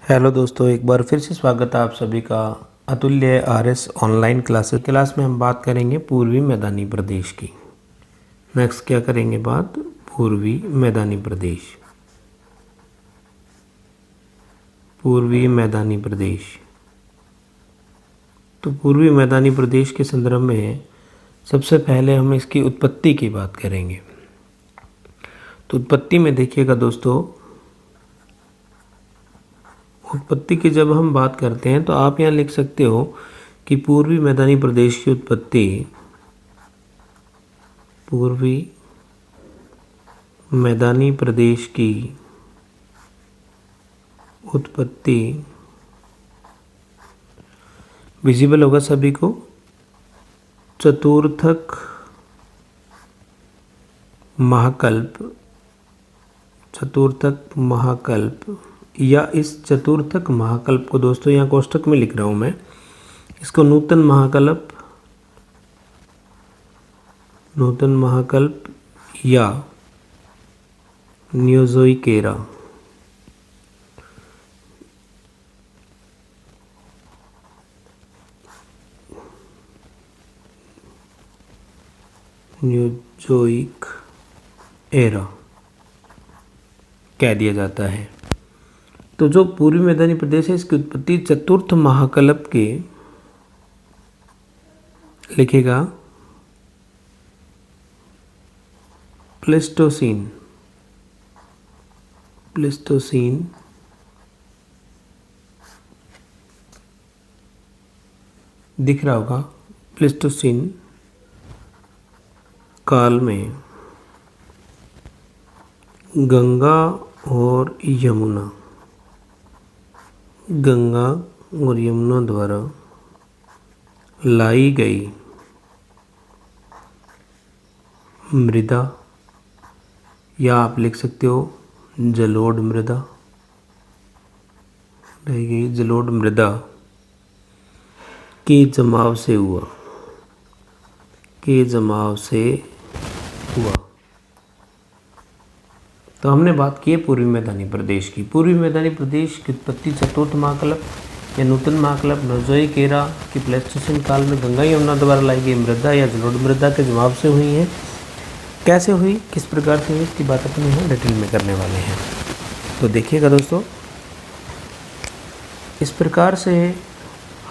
Hello दोस्तों, एक बार फिर से स्वागत है आप सभी का अतुल्य आरएस ऑनलाइन क्लास में हम बात करेंगे पूर्वी मैदानी प्रदेश की। नेक्स्ट क्या करेंगे बात? पूर्वी मैदानी प्रदेश। पूर्वी मैदानी प्रदेश। तो पूर्वी मैदानी प्रदेश के संदर्भ में सबसे पहले हम इसकी उत्पत्ति की बात करेंगे। तो उत्पत्ति में देखिएगा दोस्तों, उत्पत्ति की जब हम बात करते हैं तो आप यहाँ लिख सकते हो कि पूर्वी मैदानी प्रदेश की उत्पत्ति पूर्वी मैदानी प्रदेश की उत्पत्ति विजिबल होगा सभी को, चतुर्थक महाकल्प या इस चतुर्थक महाकल्प को दोस्तों यहाँ कोष्ठक में लिख रहा हूँ मैं, इसको नूतन महाकल्प या न्योज़ोइक एरा कह दिया जाता है। तो जो पूर्वी मैदानी प्रदेश है इसकी उत्पत्ति चतुर्थ महाकल्प के लिखेगा प्लेस्टोसीन दिख रहा होगा, प्लेस्टोसीन काल में गंगा और यमुना द्वारा लाई गई मृदा, या आप लिख सकते हो जलोढ़ मृदा, लाई गई जलोढ़ मृदा के जमाव से हुआ तो हमने बात की है पूर्वी मैदानी प्रदेश की। पूर्वी मैदानी प्रदेश की उत्पत्ति चतुर्थ महाकल्प या नूतन महाकल्प न्योज़ोइक एरा की प्लेस्टोसीन काल में गंगा यमुना द्वारा लाई गई मृदा या जलोढ़ मृदा के जमाव से हुई है। कैसे हुई, किस प्रकार से हुई, इसकी बात अपन यहाँ डिटेल में करने वाले हैं। तो देखिएगा दोस्तों, इस प्रकार से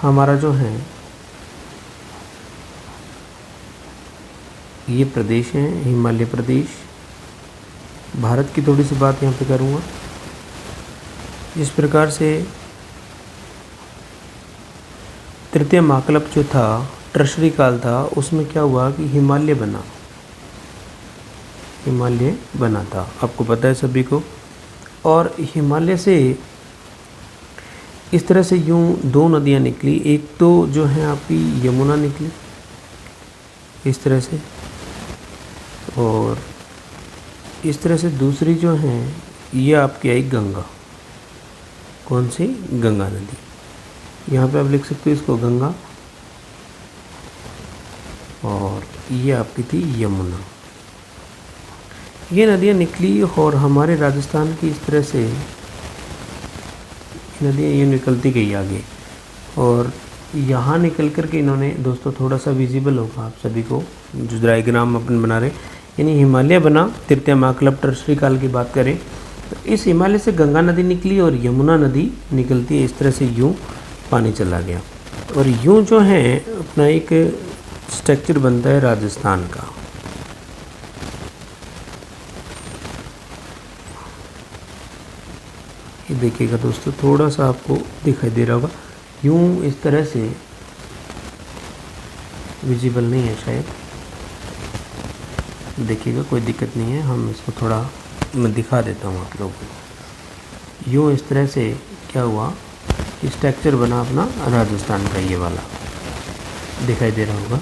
हमारा जो है ये प्रदेश है हिमालय प्रदेश। भारत की थोड़ी सी बात यहाँ पे करूँगा। इस प्रकार से तृतीय महाकल्प जो था, टर्शरी काल था, उसमें क्या हुआ कि हिमालय बना था, आपको पता है सभी को। और हिमालय से इस तरह से यूँ दो नदियाँ निकली, एक तो जो है आपकी यमुना निकली इस तरह से, और इस तरह से दूसरी जो है ये आपकी आई गंगा। कौन सी? गंगा नदी। यहाँ पे आप लिख सकते हो इसको गंगा, और ये आपकी थी यमुना। ये नदियाँ निकली और हमारे राजस्थान की इस तरह से नदियाँ ये निकलती गई आगे, और यहाँ निकल कर के इन्होंने दोस्तों थोड़ा सा विजिबल होगा आप सभी को जो डायग्राम अपन बना रहे, यानी हिमालय बना तृतीय महाकल्प टर्शरी काल की बात करें तो इस हिमालय से गंगा नदी निकली और यमुना नदी निकलती है इस तरह से, यूँ पानी चला गया और यूँ जो है अपना एक स्ट्रक्चर बनता है राजस्थान का। ये देखिएगा दोस्तों, थोड़ा सा आपको दिखाई दे रहा होगा, यूँ इस तरह से विजिबल नहीं है शायद, देखिएगा कोई दिक्कत नहीं है, हम इसको थोड़ा मैं दिखा देता हूँ आप लोगों को। यूँ इस तरह से क्या हुआ कि स्ट्रक्चर बना अपना राजस्थान का, ये वाला दिखाई दे रहा होगा।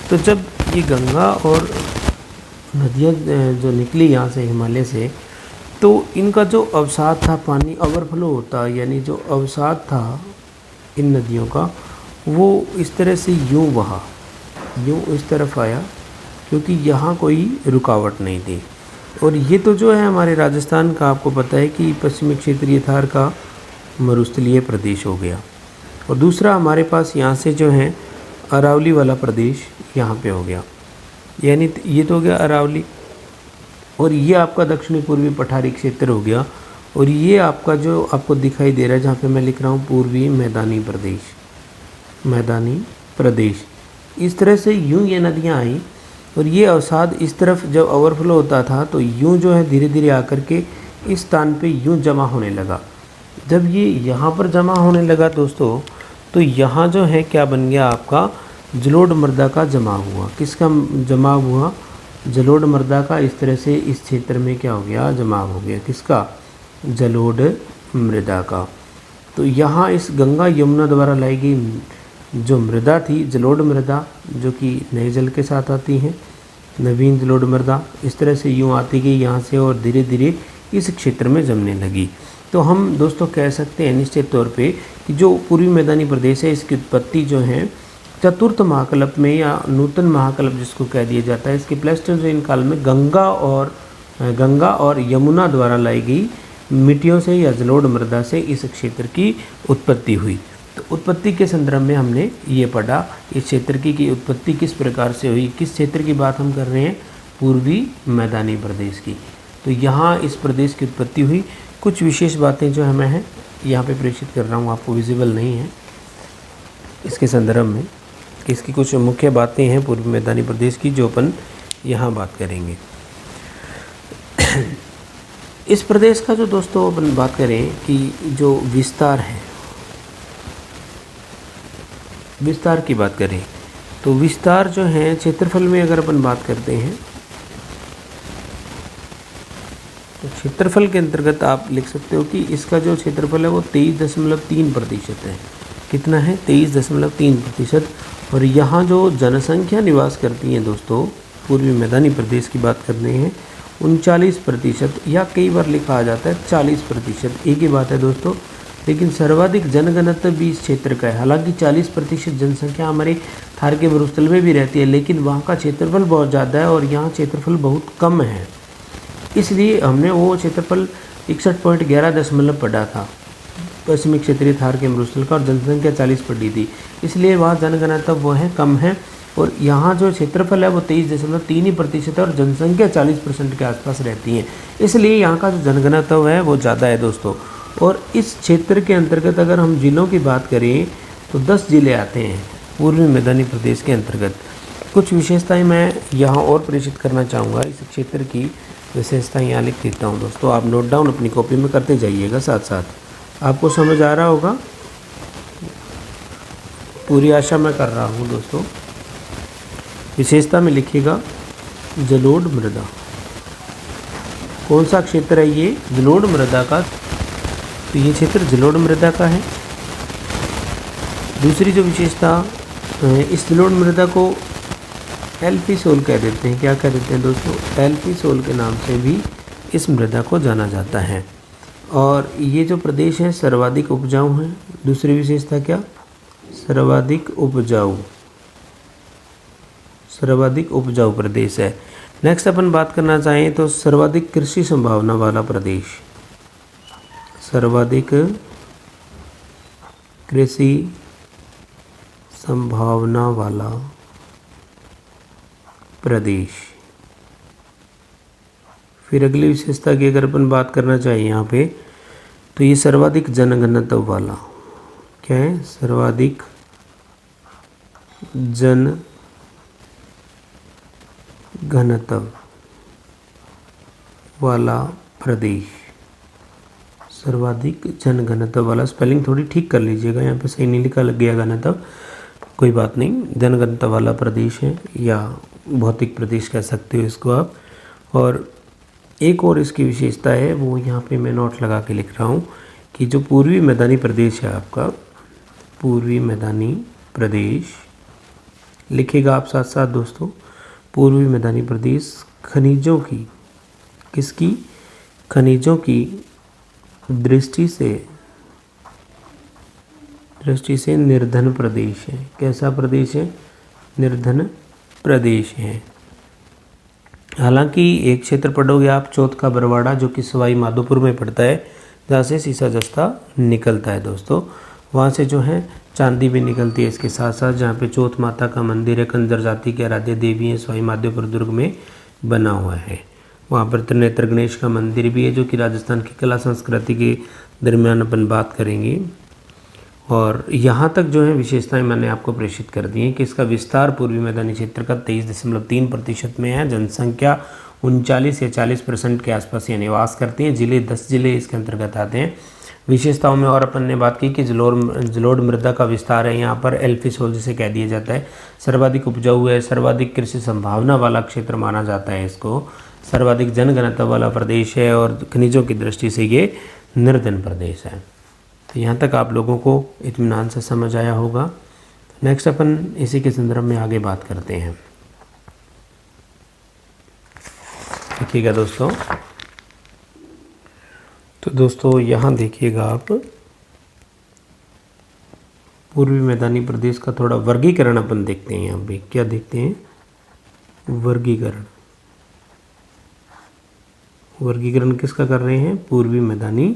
तो जब ये गंगा और नदियाँ जो निकली यहाँ से हिमालय से, तो इनका जो अवसाद था, पानी ओवरफ्लो होता, यानी जो अवसाद था इन नदियों का, वो इस तरह से यूँ बहा, यूँ इस तरफ आया, क्योंकि यहाँ कोई रुकावट नहीं थी। और ये तो जो है हमारे राजस्थान का, आपको पता है कि पश्चिमी क्षेत्रीय थार का मरुस्थलीय प्रदेश हो गया। और दूसरा हमारे पास यहाँ से जो है अरावली वाला प्रदेश यहाँ पे हो गया, यानी ये तो हो गया अरावली, और ये आपका दक्षिणी पूर्वी पठारी क्षेत्र हो गया। और ये आपका जो आपको दिखाई दे रहा है जहाँ पे मैं लिख रहा हूँ पूर्वी मैदानी प्रदेश, मैदानी प्रदेश। इस तरह से यूँ ये नदियाँ आई और ये अवसाद इस तरफ जब ओवरफ्लो होता था तो यूँ जो है धीरे धीरे आकर के इस स्थान पे यूँ जमा होने लगा। जब ये यहाँ पर जमा होने लगा दोस्तों, तो यहाँ जो है क्या बन गया आपका जलोढ़ मृदा का जमाव हुआ। किसका जमाव हुआ? जलोढ़ मृदा का। इस तरह से इस क्षेत्र में क्या हो गया? जमाव हो गया। किसका? जलोढ़ मृदा का। तो यहाँ इस गंगा यमुना द्वारा लाई गई जो मृदा थी, जलोढ़ मृदा, जो कि नए जल के साथ आती हैं, नवीन जलोढ़ मृदा, इस तरह से यूँ आती गई यहाँ से और धीरे धीरे इस क्षेत्र में जमने लगी। तो हम दोस्तों कह सकते हैं निश्चित तौर पे कि जो पूर्वी मैदानी प्रदेश है इसकी उत्पत्ति जो है चतुर्थ महाकल्प में या नूतन महाकल्प जिसको कह दिया जाता है, इसके प्लेस्टोजेन काल में गंगा और यमुना द्वारा लाई गई मिट्टियों से या जलोढ़ मृदा से इस क्षेत्र की उत्पत्ति हुई। तो उत्पत्ति के संदर्भ में हमने ये पढ़ा इस क्षेत्र की उत्पत्ति किस प्रकार से हुई। किस क्षेत्र की बात हम कर रहे हैं? पूर्वी मैदानी प्रदेश की। तो यहाँ इस प्रदेश की उत्पत्ति हुई। कुछ विशेष बातें जो मैं है यहाँ पे प्रेषित कर रहा हूँ, आपको विजिबल नहीं है इसके संदर्भ में, कि इसकी कुछ मुख्य बातें हैं पूर्वी मैदानी प्रदेश की जो अपन यहाँ बात करेंगे। इस प्रदेश का जो दोस्तों अपन बात करें कि जो विस्तार है, विस्तार की बात करें तो विस्तार जो है क्षेत्रफल में अगर अपन बात करते हैं तो क्षेत्रफल के अंतर्गत आप लिख सकते हो कि इसका जो क्षेत्रफल है वो 23.3% है। कितना है? 23.3%। और यहाँ जो जनसंख्या निवास करती है दोस्तों, पूर्वी मैदानी प्रदेश की बात करते हैं, 39% या कई बार लिखा आ जाता है 40%, एक ही बात है दोस्तों। लेकिन सर्वाधिक जनघनत्व भी इस क्षेत्र का है। हालांकि 40% जनसंख्या हमारे थार के मरुस्थल में भी रहती है, लेकिन वहाँ का क्षेत्रफल बहुत ज़्यादा है और यहाँ क्षेत्रफल बहुत कम है। इसलिए हमने वो क्षेत्रफल 61.11 पढ़ा था पश्चिमी क्षेत्रीय थार के मरुस्थल का, और जनसंख्या 40 पड़ी थी, इसलिए वहाँ जनघनत्व वो है कम है। और यहाँ जो क्षेत्रफल है वो 23.3% है और जनसंख्या 40% के आसपास रहती है, इसलिए यहाँ का जो जनघनत्व है वो ज़्यादा है दोस्तों। और इस क्षेत्र के अंतर्गत अगर हम जिलों की बात करें तो 10 जिले आते हैं पूर्वी मैदानी प्रदेश के अंतर्गत। कुछ विशेषताएं मैं यहाँ और प्रेषित करना चाहूँगा। इस क्षेत्र की विशेषताएं यहाँ लिख देता हूँ दोस्तों, आप नोट डाउन अपनी कॉपी में करते जाइएगा, साथ साथ आपको समझ आ रहा होगा, पूरी आशा मैं कर रहा हूँ दोस्तों। विशेषता में लिखिएगा जलोढ़ मृदा। कौन सा क्षेत्र है ये? जलोढ़ मृदा का। तो ये क्षेत्र जलोढ़ मृदा का है। दूसरी जो विशेषता इस जलोढ़ मृदा को एल्फी सोल कह देते हैं। क्या कह देते हैं दोस्तों? एल्फी सोल के नाम से भी इस मृदा को जाना जाता है। और ये जो प्रदेश है सर्वाधिक उपजाऊ है। दूसरी विशेषता क्या? सर्वाधिक उपजाऊ प्रदेश है। नेक्स्ट अपन बात करना चाहें तो सर्वाधिक कृषि संभावना वाला प्रदेश, सर्वाधिक कृषि संभावना वाला प्रदेश। फिर अगली विशेषता की अगर अपन बात करना चाहिए यहाँ पे तो ये सर्वाधिक जनघनत्व वाला, क्या है? सर्वाधिक जनघनत्व वाला प्रदेश। सर्वाधिक जनघनत्व वाला, स्पेलिंग थोड़ी ठीक कर लीजिएगा, यहाँ पे सही नहीं लिखा, लग गया घनत्व, कोई बात नहीं। जनघनत्व वाला प्रदेश है या भौतिक प्रदेश कह सकते हो इसको आप। और एक और इसकी विशेषता है वो यहाँ पे मैं नोट लगा के लिख रहा हूँ कि जो पूर्वी मैदानी प्रदेश है आपका, पूर्वी मैदानी प्रदेश लिखिएगा आप साथ साथ दोस्तों। पूर्वी मैदानी प्रदेश खनिजों की, किसकी? खनिजों की दृष्टि से निर्धन प्रदेश है। कैसा प्रदेश है? निर्धन प्रदेश है। हालांकि एक क्षेत्र पढ़ोगे आप चौथ का बरवाड़ा, जो कि सवाई माधोपुर में पड़ता है, जहाँ से सीसा जस्ता निकलता है दोस्तों। वहाँ से जो है चांदी भी निकलती है इसके साथ साथ। जहाँ पे चौथ माता का मंदिर है, कंजर जाति के आराध्य देवी है, सवाई माधोपुर दुर्ग में बना हुआ है। वहाँ पर त्रिनेत्र गणेश का मंदिर भी है, जो कि राजस्थान की कला संस्कृति के दरमियान अपन बात करेंगे। और यहाँ तक जो है विशेषताएं मैंने आपको प्रेषित कर दी हैं कि इसका विस्तार पूर्वी मैदानी क्षेत्र का 23.3% में है। जनसंख्या 39 या 40% के आसपास ये निवास करती हैं। जिले 10 जिले इसके अंतर्गत आते हैं। विशेषताओं में और अपन ने बात की कि जलोढ़ मृदा का विस्तार है यहाँ पर, एल्फिसोल जिसे कह दिया जाता है। सर्वाधिक उपजाऊ है, सर्वाधिक कृषि संभावना वाला क्षेत्र माना जाता है इसको। सर्वाधिक जनघनत्व वाला प्रदेश है और खनिजों की दृष्टि से ये निर्धन प्रदेश है। तो यहाँ तक आप लोगों को इत्मीनान से समझ आया होगा। नेक्स्ट अपन इसी के संदर्भ में आगे बात करते हैं। देखिएगा दोस्तों, तो दोस्तों यहाँ देखिएगा आप, पूर्वी मैदानी प्रदेश का थोड़ा वर्गीकरण अपन देखते हैं। यहाँ पे क्या देखते हैं? वर्गीकरण। वर्गीकरण किसका कर रहे हैं? पूर्वी मैदानी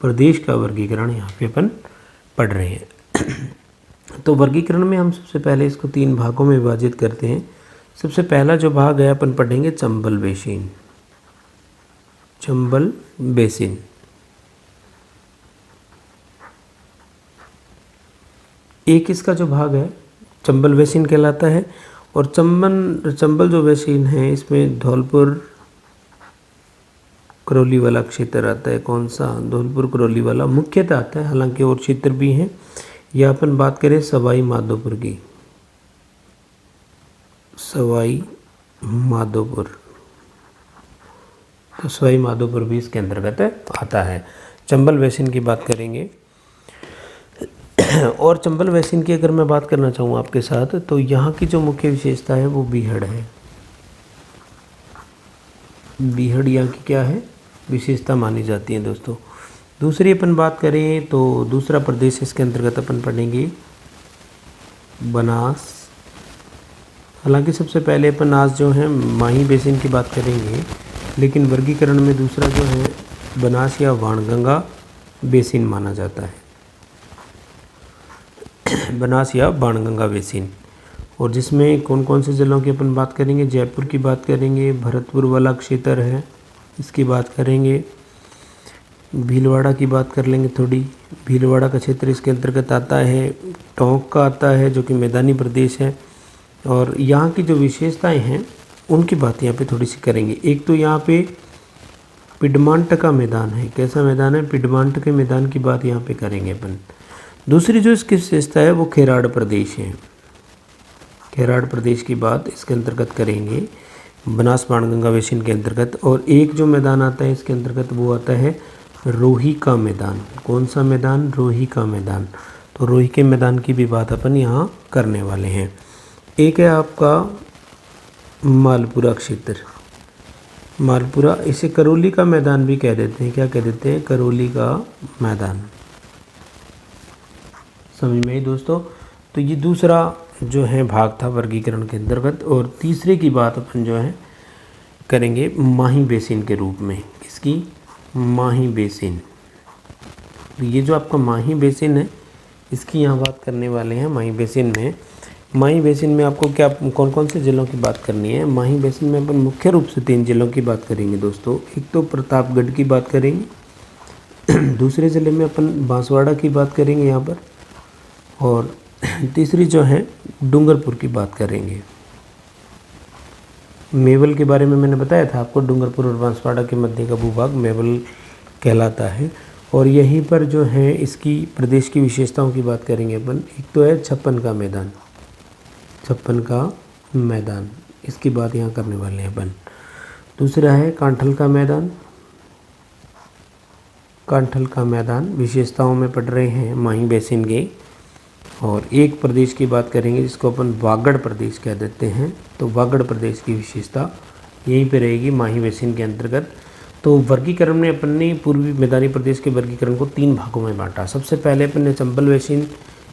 प्रदेश का वर्गीकरण यहाँ पे अपन पढ़ रहे हैं। तो वर्गीकरण में हम सबसे पहले इसको 3 भागों में विभाजित करते हैं। सबसे पहला जो भाग है अपन पढ़ेंगे चंबल बेसिन। चंबल बेसिन एक इसका जो भाग है चंबल बेसिन कहलाता है। और चंबल जो बेसिन है इसमें धौलपुर करौली वाला क्षेत्र आता है। कौन सा? धौलपुर करौली वाला मुख्यतः आता है, हालांकि और क्षेत्र भी हैं। या अपन बात करें सवाई माधोपुर की, सवाई माधोपुर, तो सवाई माधोपुर भी इसके अंतर्गत आता है। चंबल बेसिन की बात करेंगे। और चंबल बेसिन की अगर मैं बात करना चाहूँ आपके साथ, तो यहाँ की जो मुख्य विशेषता है वो बीहड़ है। बीहड़ यहाँ की क्या है? विशेषता मानी जाती है दोस्तों। दूसरी अपन बात करें तो दूसरा प्रदेश इसके अंतर्गत अपन पढ़ेंगे बनास। हालांकि सबसे पहले अपन आज जो है माही बेसिन की बात करेंगे, लेकिन वर्गीकरण में दूसरा जो है बनास या वाणगंगा बेसिन माना जाता है। बनास या बाणगंगा बेसिन। और जिसमें कौन कौन से जिलों की अपन बात करेंगे? जयपुर की बात करेंगे, भरतपुर वाला क्षेत्र है इसकी बात करेंगे, भीलवाड़ा की बात कर लेंगे थोड़ी। भीलवाड़ा का क्षेत्र इसके अंतर्गत आता है। टोंक का आता है जो कि मैदानी प्रदेश है। और यहाँ की जो विशेषताएं हैं उनकी बात यहाँ पे थोड़ी सी करेंगे। एक तो यहाँ पे पिडमांट का मैदान है। कैसा मैदान है? पिडमांट के मैदान की बात यहाँ पे करेंगे अपन। दूसरी जो इसकी विशेषता है वो खेराड़ प्रदेश है। खेराड़ प्रदेश की बात इसके अंतर्गत करेंगे बनास बाणगंगा बेसिन के अंतर्गत। और एक जो मैदान आता है इसके अंतर्गत वो आता है रोही का मैदान। कौन सा मैदान? रोही का मैदान। तो रोही के मैदान की भी बात अपन यहाँ करने वाले हैं। एक है आपका मालपुरा क्षेत्र। मालपुरा, इसे करौली का मैदान भी कह देते हैं। क्या कह देते हैं? करौली का मैदान। समझ में आई दोस्तों? तो ये दूसरा जो है भाग था वर्गीकरण के अंतर्गत। और तीसरे की बात अपन जो है करेंगे माही बेसिन के रूप में। इसकी माही बेसिन। तो ये जो आपका माही बेसिन है इसकी यहाँ बात करने वाले हैं। माही बेसिन में आपको क्या कौन कौन से जिलों की बात करनी है? माही बेसिन में अपन मुख्य रूप से 3 जिलों की बात करेंगे दोस्तों। एक तो प्रतापगढ़ की बात करेंगे, दूसरे ज़िले में अपन बांसवाड़ा की बात करेंगे यहाँ पर, और तीसरी जो है डूंगरपुर की बात करेंगे। मेवल के बारे में मैंने बताया था आपको। डूंगरपुर और बांसवाड़ा के मध्य का भूभाग मेवल कहलाता है। और यहीं पर जो है इसकी प्रदेश की विशेषताओं की बात करेंगे अपन। एक तो है छप्पन का मैदान। छप्पन का मैदान, इसकी बात यहाँ करने वाले हैं अपन। दूसरा है कांठल का मैदान। कांठल का मैदान विशेषताओं में पढ़ रहे हैं माही बेसिन के। और एक प्रदेश की बात करेंगे जिसको अपन वागड़ प्रदेश कह देते हैं। तो वागड़ प्रदेश की विशेषता यहीं पे रहेगी माही बेसिन के अंतर्गत। तो वर्गीकरण में अपन ने पूर्वी मैदानी प्रदेश के वर्गीकरण को 3 भागों में बांटा। सबसे पहले अपन ने चंबल बेसिन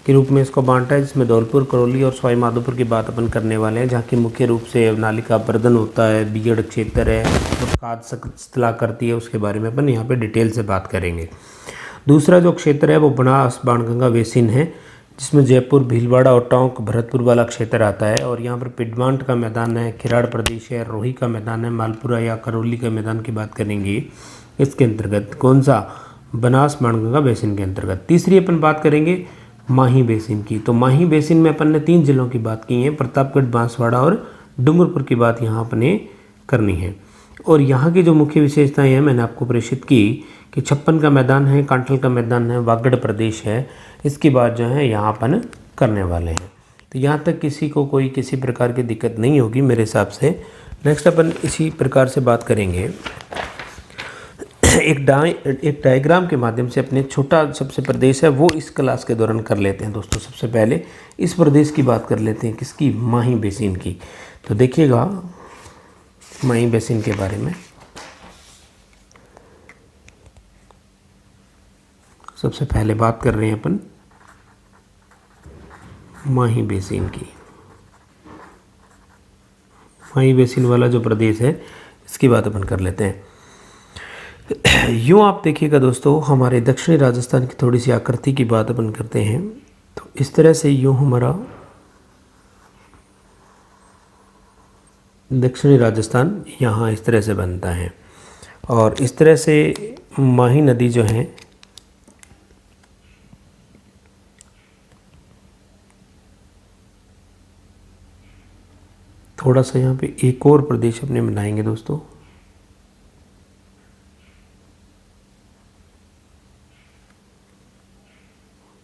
के रूप में इसको बांटा है, जिसमें धौलपुर, करौली और सवाई माधोपुर की बात अपन करने वाले हैं, जहाँ की मुख्य रूप से नालिका बर्दन होता है, बीहड़ क्षेत्र है, इस्तेला करती है उसके बारे में अपन यहाँ पे डिटेल से बात करेंगे। दूसरा जो क्षेत्र है वो बनास बाणगंगा बेसिन है, जिसमें जयपुर, भीलवाड़ा और टोंक, भरतपुर वाला क्षेत्र आता है। और यहाँ पर पिडमांट का मैदान है, खिराड़ प्रदेश है, रोही का मैदान है, मालपुरा या करौली के मैदान की बात करेंगे इसके अंतर्गत। कौन सा? बनास बाणगंगा बेसिन के अंतर्गत। तीसरी अपन बात करेंगे माही बेसिन की। तो माही बेसिन में अपन ने 3 जिलों की बात की है, प्रतापगढ़, बांसवाड़ा और डूंगरपुर की बात यहाँ अपने करनी है। और यहाँ की जो मुख्य विशेषताएं हैं मैंने आपको प्रेषित की कि 56 का मैदान है, कांठल का मैदान है, वागड़ प्रदेश है, इसकी बात जो है यहाँ अपन करने वाले हैं। तो यहाँ तक किसी को कोई किसी प्रकार की दिक्कत नहीं होगी मेरे हिसाब से। नेक्स्ट अपन इसी प्रकार से बात करेंगे एक डायग्राम के माध्यम से अपने छोटा सबसे प्रदेश है वो इस क्लास के दौरान कर लेते हैं दोस्तों। सबसे पहले इस प्रदेश की बात कर लेते हैं, किसकी? माही बेसिन की। तो देखिएगा माही बेसिन के बारे में। सबसे पहले बात कर रहे हैं अपन माही बेसिन की। माही बेसिन वाला जो प्रदेश है इसकी बात अपन कर लेते हैं। यूँ आप देखिएगा दोस्तों, हमारे दक्षिणी राजस्थान की थोड़ी सी आकृति की बात अपन करते हैं। तो इस तरह से यूँ हमारा दक्षिणी राजस्थान यहाँ इस तरह से बनता है। और इस तरह से माही नदी जो है थोड़ा सा यहाँ पे एक और प्रदेश अपने बनाएंगे दोस्तों।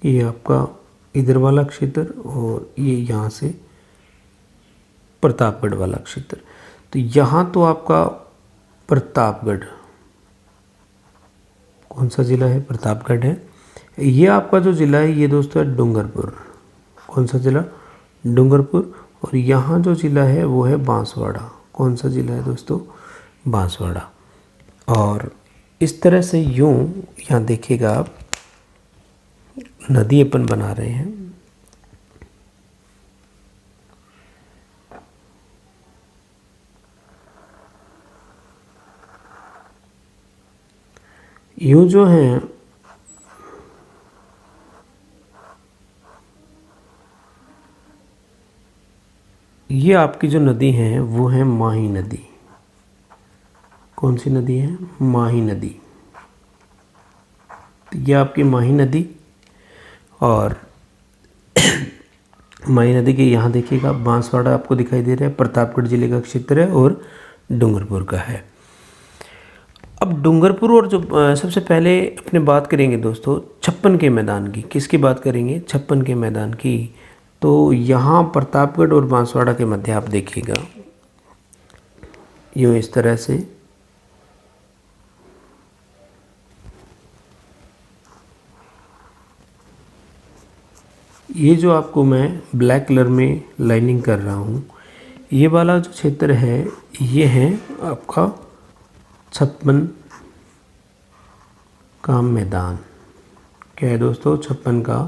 ये आपका इधर वाला क्षेत्र और ये यहाँ से प्रतापगढ़ वाला क्षेत्र। तो यहाँ तो आपका प्रतापगढ़, कौन सा ज़िला है? प्रतापगढ़ है। ये आपका जो ज़िला है ये दोस्तों है डूंगरपुर। कौन सा ज़िला? डूंगरपुर। और यहाँ जो ज़िला है वो है बांसवाड़ा। कौन सा ज़िला है दोस्तों? बांसवाड़ा। और इस तरह से यूँ यहाँ देखिएगा आप नदी अपन बना रहे हैं। यूँ जो है ये आपकी जो नदी है वो है माही नदी। कौन सी नदी है? माही नदी। तो ये आपकी माही नदी। और माही नदी के यहाँ देखिएगा बांसवाड़ा आपको दिखाई दे रहा है, प्रतापगढ़ जिले का क्षेत्र है और डूंगरपुर का है। अब डूंगरपुर और जो सबसे पहले अपने बात करेंगे दोस्तों 56 के मैदान की। किसकी बात करेंगे? 56 के मैदान की। तो यहाँ प्रतापगढ़ और बांसवाड़ा के मध्य आप देखिएगा यूँ इस तरह से ये जो आपको मैं ब्लैक कलर में लाइनिंग कर रहा हूँ, ये वाला जो क्षेत्र है ये है आपका 56 का मैदान। क्या है दोस्तों? 56 का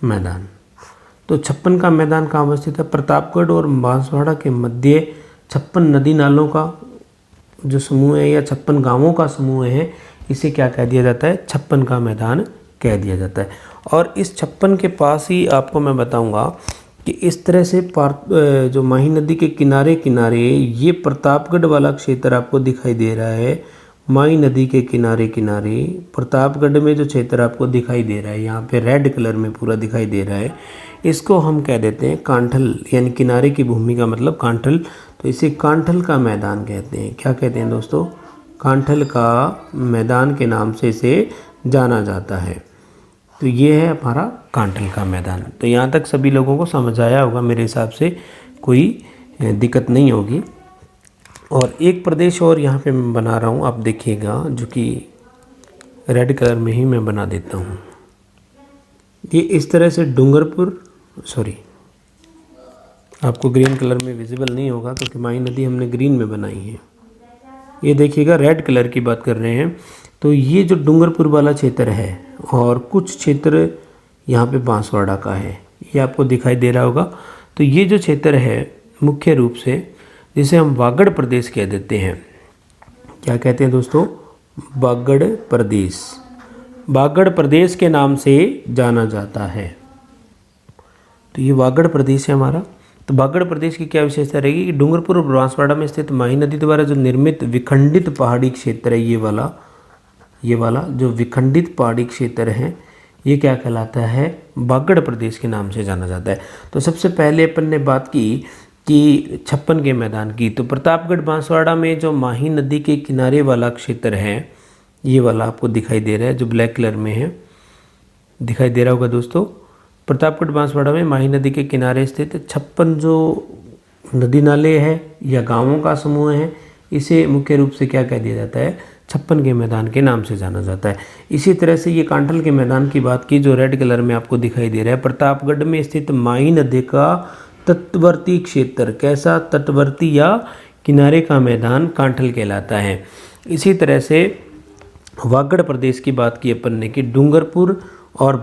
मैदान। तो 56 का मैदान कहाँ अवस्थित है? प्रतापगढ़ और बांसवाड़ा के मध्य 56 नदी नालों का जो समूह है या 56 गांवों का समूह है, इसे क्या कह दिया जाता है? 56 का मैदान कह दिया जाता है। और इस 56 के पास ही आपको मैं बताऊंगा कि इस तरह से जो माही नदी के किनारे किनारे ये प्रतापगढ़ वाला क्षेत्र आपको दिखाई दे रहा है। माही नदी के किनारे किनारे प्रतापगढ़ में जो क्षेत्र आपको दिखाई दे रहा है, यहाँ पे रेड कलर में पूरा दिखाई दे रहा है, इसको हम कह देते हैं कांठल, यानी किनारे की भूमि का मतलब कांठल। तो इसे कांठल का मैदान कहते हैं। क्या कहते हैं दोस्तों? कांठल का मैदान के नाम से इसे जाना जाता है। तो ये है हमारा कांठल का मैदान। तो यहाँ तक सभी लोगों को समझ आया होगा मेरे हिसाब से, कोई दिक्कत नहीं होगी। और एक प्रदेश और यहाँ पे मैं बना रहा हूँ, आप देखिएगा, जो कि रेड कलर में ही मैं बना देता हूँ। ये इस तरह से डूंगरपुर, सॉरी आपको ग्रीन कलर में विजिबल नहीं होगा क्योंकि माही नदी हमने ग्रीन में बनाई है। ये देखिएगा रेड कलर की बात कर रहे हैं। तो ये जो डूंगरपुर वाला क्षेत्र है और कुछ क्षेत्र यहाँ पे बांसवाड़ा का है, ये आपको दिखाई दे रहा होगा। तो ये जो क्षेत्र है मुख्य रूप से जिसे हम वागड़ प्रदेश कह देते हैं, क्या कहते हैं दोस्तों? बागड़ प्रदेश। बागड़ प्रदेश के नाम से जाना जाता है। तो ये वागड़ प्रदेश है हमारा। तो बागड़ प्रदेश की क्या विशेषता रहेगी कि डूंगरपुर और बांसवाड़ा में स्थित माही नदी द्वारा जो निर्मित विखंडित पहाड़ी क्षेत्र है, ये वाला जो विखंडित पहाड़ी क्षेत्र है, ये क्या कहलाता है? बागड़ प्रदेश के नाम से जाना जाता है। तो सबसे पहले अपन ने बात की कि 56 के मैदान की। तो प्रतापगढ़ बांसवाड़ा में जो माही नदी के किनारे वाला क्षेत्र है, ये वाला आपको दिखाई दे रहा है जो ब्लैक कलर में है, दिखाई दे रहा होगा दोस्तों। प्रतापगढ़ बांसवाड़ा में माही नदी के किनारे स्थित 56 जो नदी नाले हैं या गांवों का समूह है, इसे मुख्य रूप से क्या कह दिया जाता है? 56 के मैदान के नाम से जाना जाता है। इसी तरह से ये कांठल के मैदान की बात की जो रेड कलर में आपको दिखाई दे रहा है। प्रतापगढ़ में स्थित माही नदी का तटवर्ती क्षेत्र, कैसा? तटवर्ती या किनारे का मैदान कांठल कहलाता है। इसी तरह से वागड़ प्रदेश की बात की अपन ने कि डूंगरपुर और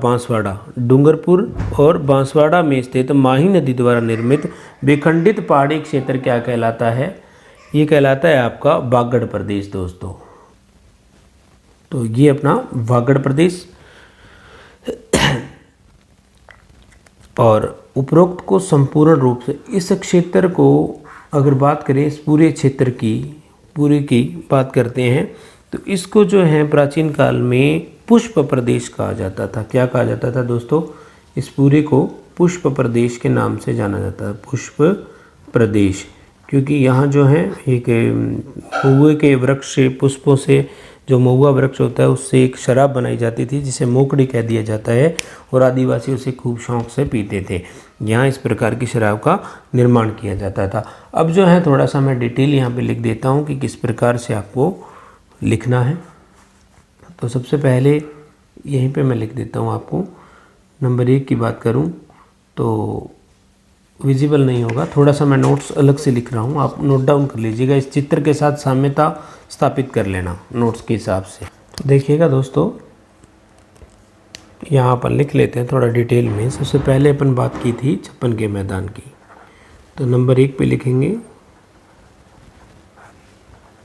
बांसवाड़ा में स्थित माही नदी द्वारा निर्मित विखंडित पहाड़ी क्षेत्र क्या कहलाता है? ये कहलाता है आपका वागड़ प्रदेश दोस्तों। तो ये अपना वागड़ प्रदेश। और उपरोक्त को संपूर्ण रूप से इस क्षेत्र को अगर बात करें, इस पूरे क्षेत्र की बात करते हैं, तो इसको जो है प्राचीन काल में पुष्प प्रदेश कहा जाता था। क्या कहा जाता था दोस्तों? इस पूरे को पुष्प प्रदेश के नाम से जाना जाता है, पुष्प प्रदेश। क्योंकि यहाँ जो है एक महुए के वृक्ष से, पुष्पों से, जो महुआ वृक्ष होता है उससे एक शराब बनाई जाती थी जिसे मोकड़ी कह दिया जाता है, और आदिवासी उसे खूब शौक से पीते थे। यहाँ इस प्रकार की शराब का निर्माण किया जाता था। अब जो है थोड़ा सा मैं डिटेल यहाँ पे लिख देता हूँ कि किस प्रकार से आपको लिखना है। तो सबसे पहले यहीं पे मैं लिख देता हूँ आपको। नंबर 1 की बात करूँ तो विजिबल नहीं होगा, थोड़ा सा मैं नोट्स अलग से लिख रहा हूँ, आप नोट डाउन कर लीजिएगा। इस चित्र के साथ साम्यता स्थापित कर लेना नोट्स के हिसाब से। तो देखिएगा दोस्तों, यहाँ अपन लिख लेते हैं थोड़ा डिटेल में। सबसे पहले अपन बात की थी 56 के मैदान की। तो नंबर 1 पे लिखेंगे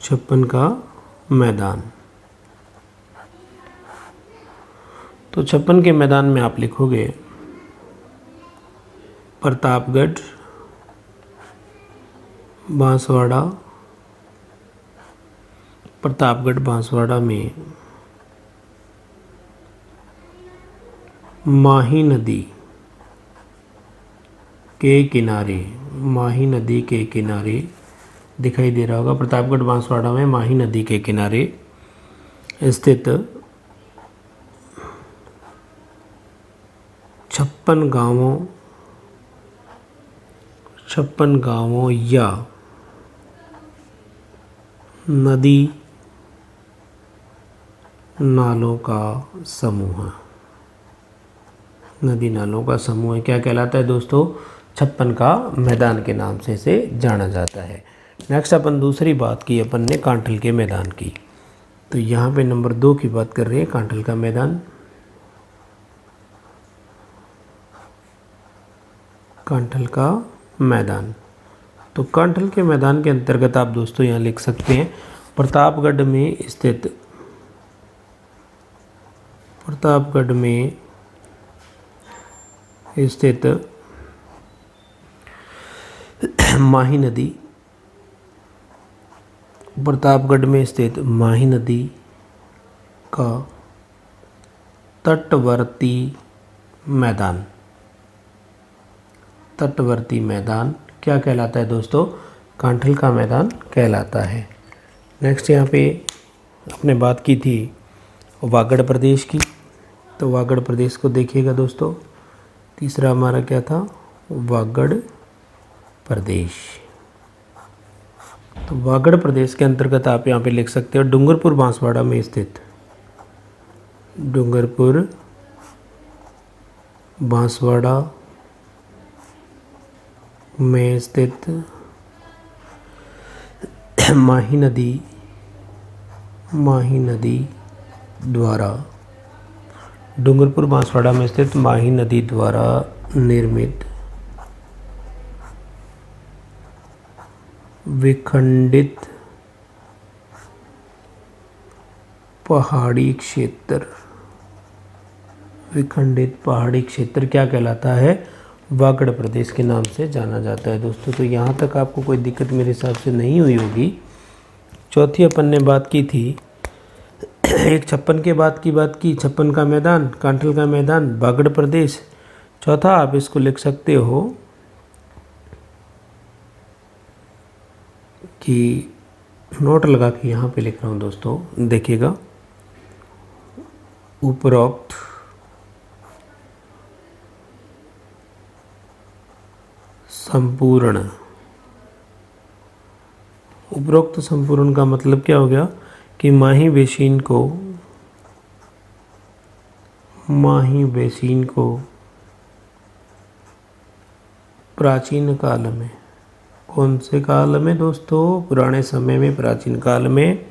56 का मैदान। तो 56 के मैदान में आप लिखोगे प्रतापगढ़ बांसवाड़ा में माही नदी के किनारे दिखाई दे रहा होगा। प्रतापगढ़ बांसवाड़ा में माही नदी के किनारे स्थित 56 गांवों या नदी नालों का समूह है। क्या कहलाता है दोस्तों? 56 का मैदान के नाम से इसे जाना जाता है। नेक्स्ट अपन दूसरी बात की अपन ने कांठल के मैदान की। तो यहाँ पे नंबर 2 की बात कर रहे हैं, कांठल का मैदान। कांठल का मैदान, तो कांठल के मैदान के अंतर्गत आप दोस्तों यहाँ लिख सकते हैं प्रतापगढ़ में स्थित माही नदी, प्रतापगढ़ में स्थित माही नदी का तटवर्ती मैदान क्या कहलाता है दोस्तों? कांठल का मैदान कहलाता है। नेक्स्ट यहाँ पे आपने बात की थी वागड़ प्रदेश की। तो वागड़ प्रदेश को देखिएगा दोस्तों, तीसरा हमारा क्या था? वागड़ प्रदेश। तो वागड़ प्रदेश के अंतर्गत आप यहाँ पे लिख सकते हो डूंगरपुर बांसवाड़ा में स्थित माही नदी द्वारा डूंगरपुर बांसवाड़ा में स्थित माही नदी द्वारा निर्मित विखंडित पहाड़ी क्षेत्र, विखंडित पहाड़ी क्षेत्र क्या कहलाता है? वागड़ प्रदेश के नाम से जाना जाता है दोस्तों। तो यहाँ तक आपको कोई दिक्कत मेरे हिसाब से नहीं हुई होगी। चौथी अपन ने बात की थी, एक छप्पन के बाद की, छप्पन का मैदान, कांठल का मैदान, वागड़ प्रदेश। चौथा आप इसको लिख सकते हो कि नोट लगा के यहाँ पे लिख रहा हूँ दोस्तों, देखिएगा, उपरोक्त संपूर्ण। उपरोक्त संपूर्ण का मतलब क्या हो गया कि माही बेसिन को प्राचीन काल में, कौन से काल में दोस्तों? पुराने समय में, प्राचीन काल में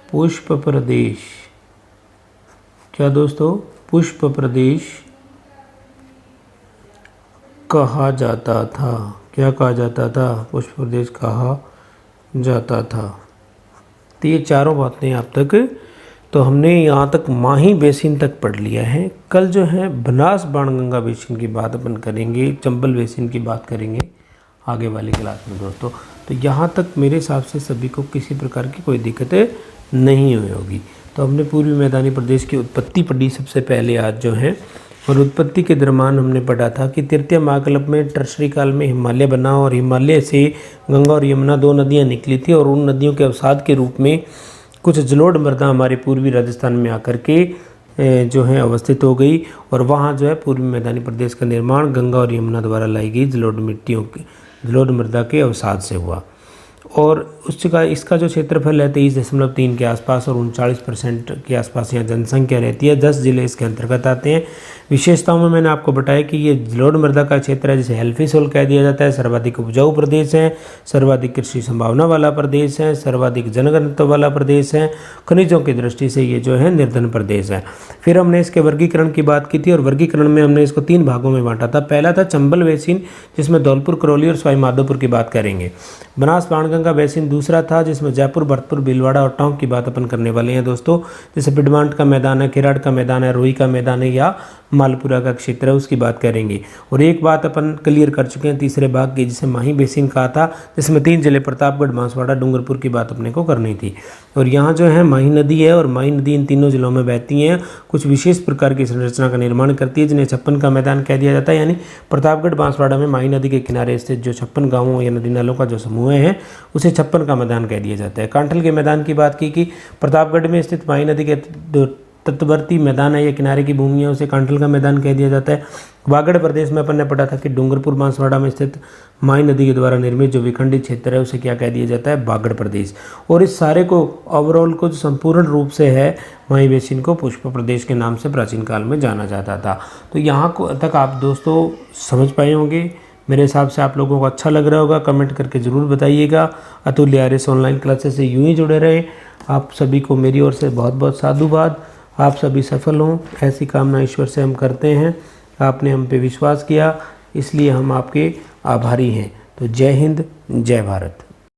पुष्प प्रदेश, क्या दोस्तों? पुष्प प्रदेश कहा जाता था। क्या कहा जाता था? पुष्प प्रदेश कहा जाता था। तो ये चारों बातें आप तक, तो हमने यहाँ तक माही बेसिन तक पढ़ लिया है। कल जो है बनास बाणगंगा बेसिन की बात अपन करेंगे, चंबल बेसिन की बात करेंगे आगे वाली क्लास में दोस्तों। तो यहाँ तक मेरे हिसाब से सभी को किसी प्रकार की कोई दिक्कत नहीं हुई होगी। तो हमने पूर्वी मैदानी प्रदेश की उत्पत्ति पढ़ी सबसे पहले आज जो है, और उत्पत्ति के दरम्यान हमने पढ़ा था कि तृतीय महाकल्प में टर्शरी काल में हिमालय बना और हिमालय से गंगा और यमुना दो नदियाँ निकली थी, और उन नदियों के अवसाद के रूप में कुछ जलोढ़ मृदा हमारे पूर्वी राजस्थान में आकर के जो है अवस्थित हो गई, और वहाँ जो है पूर्वी मैदानी प्रदेश का निर्माण गंगा और यमुना द्वारा लाई गई जलोढ़ मृदा के अवसाद से हुआ। और इसका जो क्षेत्रफल है 23.3 के आसपास, और 39% के आसपास यहाँ जनसंख्या रहती है। 10 जिले इसके अंतर्गत आते हैं। विशेषताओं में मैंने आपको बताया कि ये जलोढ़ मृदा का क्षेत्र है, जिसे हेल्फी सोल कह दिया जाता है। सर्वाधिक उपजाऊ प्रदेश है, सर्वाधिक कृषि संभावना वाला प्रदेश है, सर्वाधिक जनघनत्व वाला प्रदेश है। खनिजों की दृष्टि से ये जो है निर्धन प्रदेश है। फिर हमने इसके वर्गीकरण की बात की थी, और वर्गीकरण में हमने इसको 3 भागों में बांटा था। पहला था चंबल बेसिन, जिसमें धौलपुर, करौली और सवाई माधोपुर की बात करेंगे। बनास बाणगंगा बेसिन दूसरा था, जिसमें जयपुर, भरतपुर, भीलवाड़ा और टोंक की बात अपन करने वाले हैं दोस्तों। जैसे पिडमांट का मैदान है, किराड़ का मैदान है, रोही का मैदान है, या मालपुरा का क्षेत्र है, उसकी बात करेंगे। और एक बात अपन क्लियर कर चुके हैं तीसरे भाग की, जिसे माही बेसिन कहा था, जिसमें 3 जिले प्रतापगढ़, बांसवाड़ा, डूंगरपुर की बात अपने को करनी थी। और यहाँ जो है माही नदी है, और माही नदी इन तीनों जिलों में बहती हैं, कुछ विशेष प्रकार की संरचना का निर्माण करती है, जिन्हें छप्पन का मैदान कह दिया जाता है। यानी प्रतापगढ़, बांसवाड़ा में माही नदी के किनारे स्थित जो 56 गाँवों या नदी नालों का जो समूह है, उसे छप्पन का मैदान कह दिया जाता है। कांठल के मैदान की बात की कि प्रतापगढ़ में स्थित माही नदी के तटवर्ती मैदान है या किनारे की भूमि है, उसे कांठल का मैदान कह दिया जाता है। वागड़ प्रदेश में अपन ने पढ़ा था कि डूंगरपुर, बांसवाड़ा में स्थित माही नदी के द्वारा निर्मित जो विखंडित क्षेत्र है, उसे क्या कह दिया जाता है? वागड़ प्रदेश। और इस सारे को ओवरऑल को जो संपूर्ण रूप से है माही बेसिन को पुष्प प्रदेश के नाम से प्राचीन काल में जाना जाता था। तो यहाँ तक आप दोस्तों समझ पाए होंगे। मेरे हिसाब से आप लोगों को अच्छा लग रहा होगा, कमेंट करके ज़रूर बताइएगा। अतुल्य आर्यस ऑनलाइन क्लासेस से यूं ही जुड़े रहें। आप सभी को मेरी ओर से बहुत बहुत साधुवाद। आप सभी सफल हों, ऐसी कामना ईश्वर से हम करते हैं। आपने हम पे विश्वास किया, इसलिए हम आपके आभारी हैं। तो जय हिंद, जय भारत।